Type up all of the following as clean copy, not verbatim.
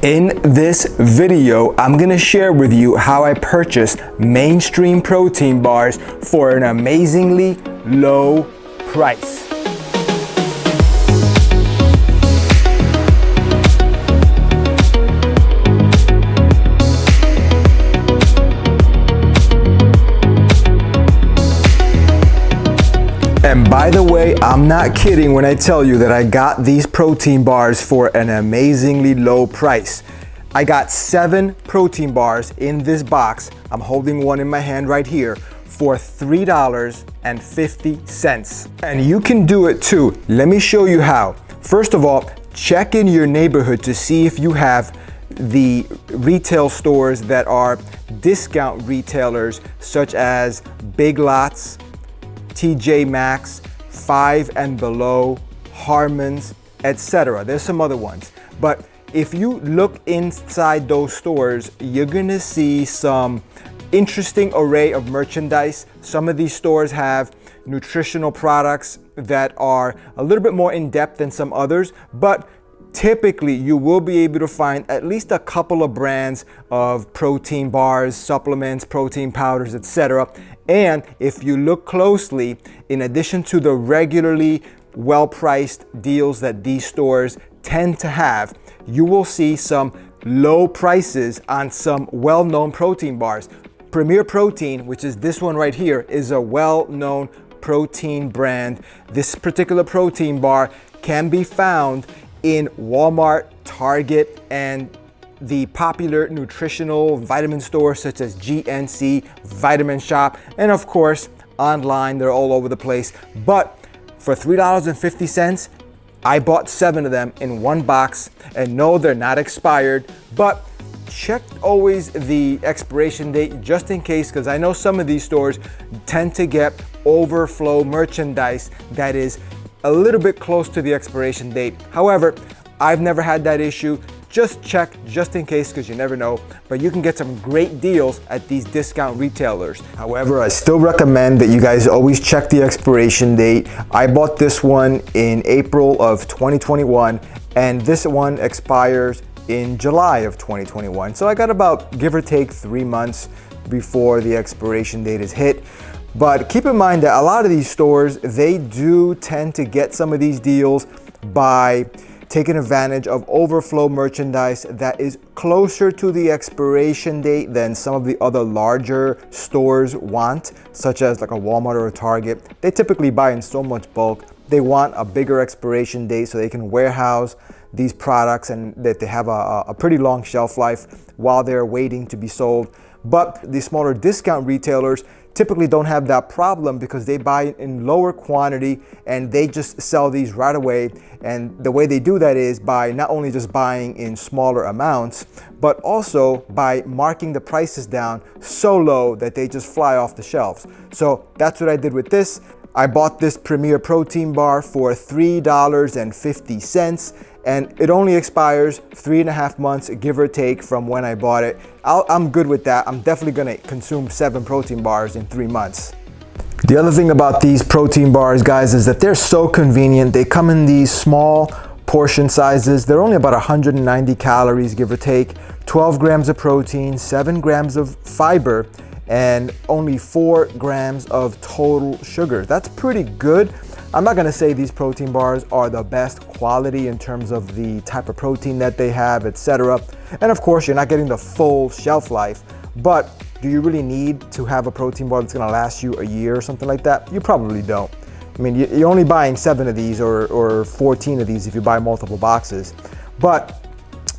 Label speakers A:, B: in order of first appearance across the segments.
A: In this video, I'm gonna share with you how I purchased mainstream protein bars for an amazingly low price. And by the way, I'm not kidding when I tell you that I got these protein bars for an amazingly low price. I got 7 protein bars in this box. I'm holding one in my hand right here for $3.50. And you can do it too. Let me show you how. First of all, check in your neighborhood to see if you have the retail stores that are discount retailers such as Big Lots, TJ Maxx, 5 and Below, Harmon's, etc. There's some other ones. But if you look inside those stores, you're gonna see some interesting array of merchandise. Some of these stores have nutritional products that are a little bit more in depth than some others, but typically you will be able to find at least a couple of brands of protein bars, supplements, protein powders, etc. And if you look closely, in addition to the regularly well-priced deals that these stores tend to have, you will see some low prices on some well-known protein bars. Premier Protein, which is this one right here, is a well-known protein brand. This particular protein bar can be found in Walmart, Target, and the popular nutritional vitamin stores such as GNC, Vitamin Shop, and of course online. They're all over the place. But for $3.50, I bought 7 of them in one box, and no, they're not expired, but check always the expiration date just in case, because I know some of these stores tend to get overflow merchandise that is a little bit close to the expiration date. However, I've never had that issue. Just check just in case, because you never know, but you can get some great deals at these discount retailers. However, I still recommend that you guys always check the expiration date. I bought this one in April of 2021, and this one expires in July of 2021. So I got about, give or take, 3 months before the expiration date is hit. But keep in mind that a lot of these stores, they do tend to get some of these deals by taking advantage of overflow merchandise that is closer to the expiration date than some of the other larger stores want, such as like a Walmart or a Target. They typically buy in so much bulk. They want a bigger expiration date so they can warehouse these products and that they have a pretty long shelf life while they're waiting to be sold. But the smaller discount retailers typically don't have that problem because they buy in lower quantity and they just sell these right away. And the way they do that is by not only just buying in smaller amounts, but also by marking the prices down so low that they just fly off the shelves. So that's what I did with this. I bought this Premier Protein bar for $3.50, and it only expires 3.5 months, give or take, from when I bought it. I'm good with that. I'm definitely gonna consume 7 protein bars in 3 months. The other thing about these protein bars, guys, is that they're so convenient. They come in these small portion sizes. They're only about 190 calories, give or take, 12 grams of protein, 7 grams of fiber, and only 4 grams of total sugar. That's pretty good. I'm not gonna say these protein bars are the best quality in terms of the type of protein that they have, etc. And of course, you're not getting the full shelf life, but do you really need to have a protein bar that's gonna last you a year or something like that? You probably don't. I mean, you're only buying 7 of these or 14 of these if you buy multiple boxes. But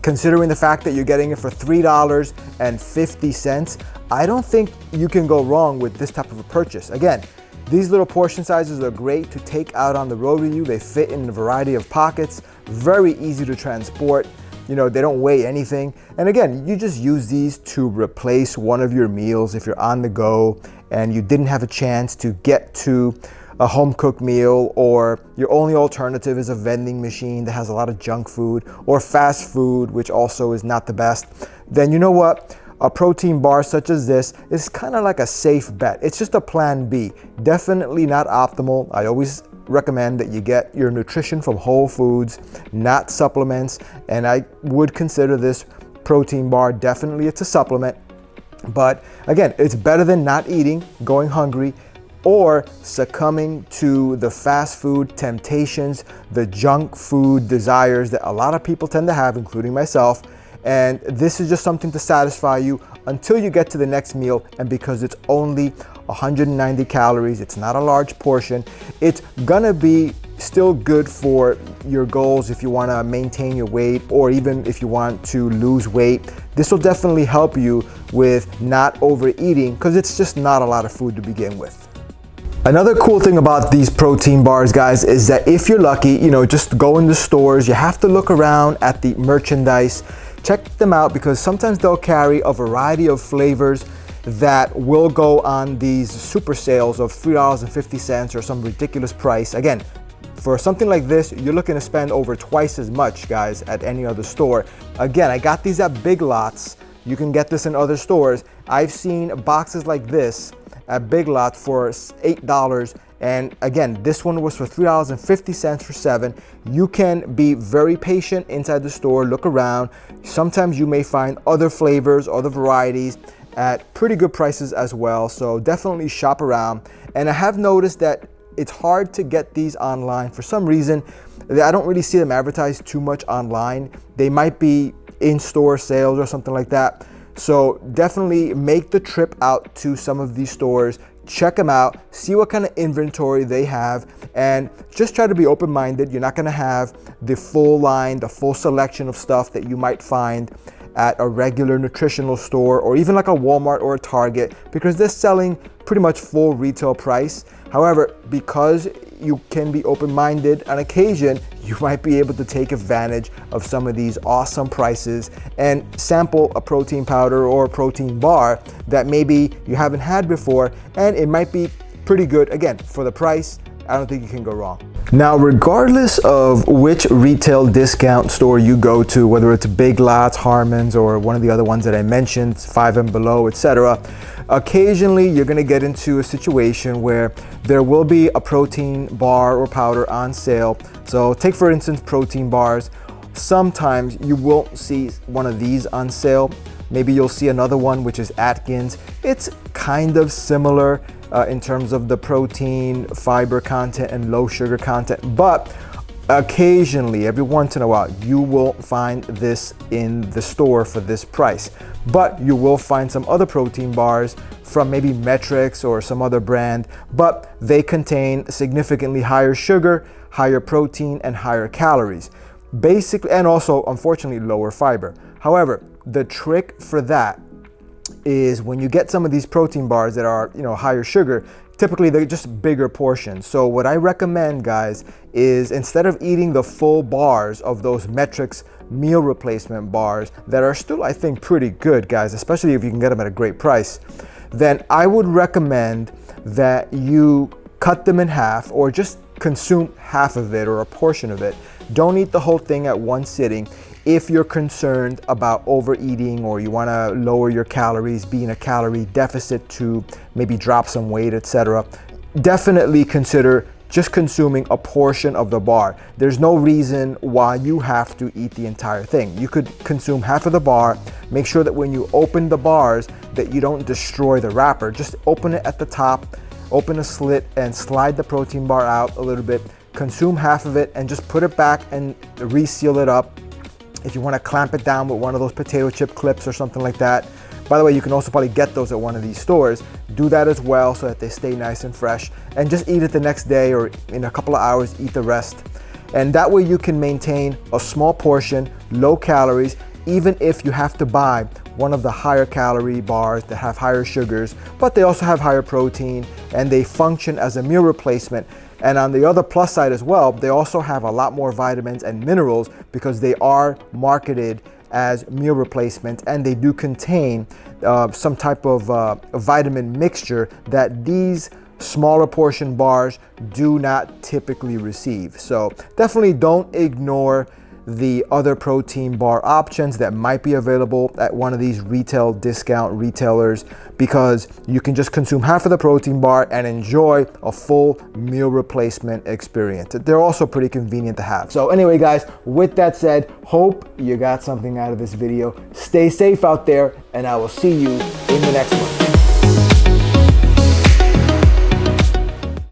A: considering the fact that you're getting it for $3.50, I don't think you can go wrong with this type of a purchase. Again, these little portion sizes are great to take out on the road with you. They fit in a variety of pockets, very easy to transport. You know, they don't weigh anything. And again, you just use these to replace one of your meals if you're on the go and you didn't have a chance to get to a home cooked meal, or your only alternative is a vending machine that has a lot of junk food or fast food, which also is not the best. Then you know what? A protein bar such as this is kind of like a safe bet. It's just a plan B. Definitely not optimal. I always recommend that you get your nutrition from whole foods, not supplements. And I would consider this protein bar, definitely it's a supplement. But again, it's better than not eating, going hungry, or succumbing to the fast food temptations, the junk food desires that a lot of people tend to have, including myself. And this is just something to satisfy you until you get to the next meal. And because it's only 190 calories, it's not a large portion, it's gonna be still good for your goals if you wanna maintain your weight, or even if you want to lose weight. This will definitely help you with not overeating, because it's just not a lot of food to begin with. Another cool thing about these protein bars, guys, is that if you're lucky, just go in the stores, you have to look around at the merchandise, check them out, because sometimes they'll carry a variety of flavors that will go on these super sales of $3.50 or some ridiculous price. Again, for something like this, you're looking to spend over twice as much, guys, at any other store. Again, I got these at Big Lots. You can get this in other stores. I've seen boxes like this at Big Lots for $8. And again, this one was for $3.50 for 7. You can be very patient inside the store, look around. Sometimes you may find other flavors, other varieties at pretty good prices as well. So definitely shop around. And I have noticed that it's hard to get these online. For some reason, I don't really see them advertised too much online. They might be in-store sales or something like that. So definitely make the trip out to some of these stores, check them out, see what kind of inventory they have, and just try to be open-minded. You're not gonna have the full line, the full selection of stuff that you might find at a regular nutritional store, or even like a Walmart or a Target, because they're selling pretty much full retail price. However, because you can be open-minded, on occasion, you might be able to take advantage of some of these awesome prices and sample a protein powder or a protein bar that maybe you haven't had before, and it might be pretty good. Again, for the price, I don't think you can go wrong. Now, regardless of which retail discount store you go to, whether it's Big Lots, Harmon's, or one of the other ones that I mentioned, 5 and Below, etc., occasionally you're gonna get into a situation where there will be a protein bar or powder on sale. So take, for instance, protein bars. Sometimes you won't see one of these on sale. Maybe you'll see another one, which is Atkins. It's kind of similar in terms of the protein, fiber content, and low sugar content, but occasionally, every once in a while, you will find this in the store for this price. But you will find some other protein bars from maybe Metrics or some other brand, but they contain significantly higher sugar, higher protein, and higher calories. Basically, and also, unfortunately, lower fiber. However, the trick for that is when you get some of these protein bars that are, higher sugar, typically they're just bigger portions. So what I recommend, guys, is instead of eating the full bars of those Metrics meal replacement bars that are still, I think, pretty good, guys, especially if you can get them at a great price, then I would recommend that you cut them in half, or just consume half of it or a portion of it. Don't eat the whole thing at one sitting. If you're concerned about overeating, or you want to lower your calories, be in a calorie deficit to maybe drop some weight, etc., definitely consider just consuming a portion of the bar. There's no reason why you have to eat the entire thing. You could consume half of the bar. Make sure that when you open the bars that you don't destroy the wrapper. Just open it at the top, open a slit, and slide the protein bar out a little bit. Consume half of it and just put it back and reseal it up. If you want to clamp it down with one of those potato chip clips or something like that. By the way, you can also probably get those at one of these stores. Do that as well so that they stay nice and fresh. And just eat it the next day, or in a couple of hours, eat the rest. And that way you can maintain a small portion, low calories, even if you have to buy one of the higher calorie bars that have higher sugars, but they also have higher protein and they function as a meal replacement. And on the other plus side as well, they also have a lot more vitamins and minerals because they are marketed as meal replacement, and they do contain some type of vitamin mixture that these smaller portion bars do not typically receive. So definitely don't ignore the other protein bar options that might be available at one of these retail discount retailers, because you can just consume half of the protein bar and enjoy a full meal replacement experience. They're also pretty convenient to have. So anyway, guys, with that said, hope you got something out of this video. Stay safe out there, and I will see you in the next one.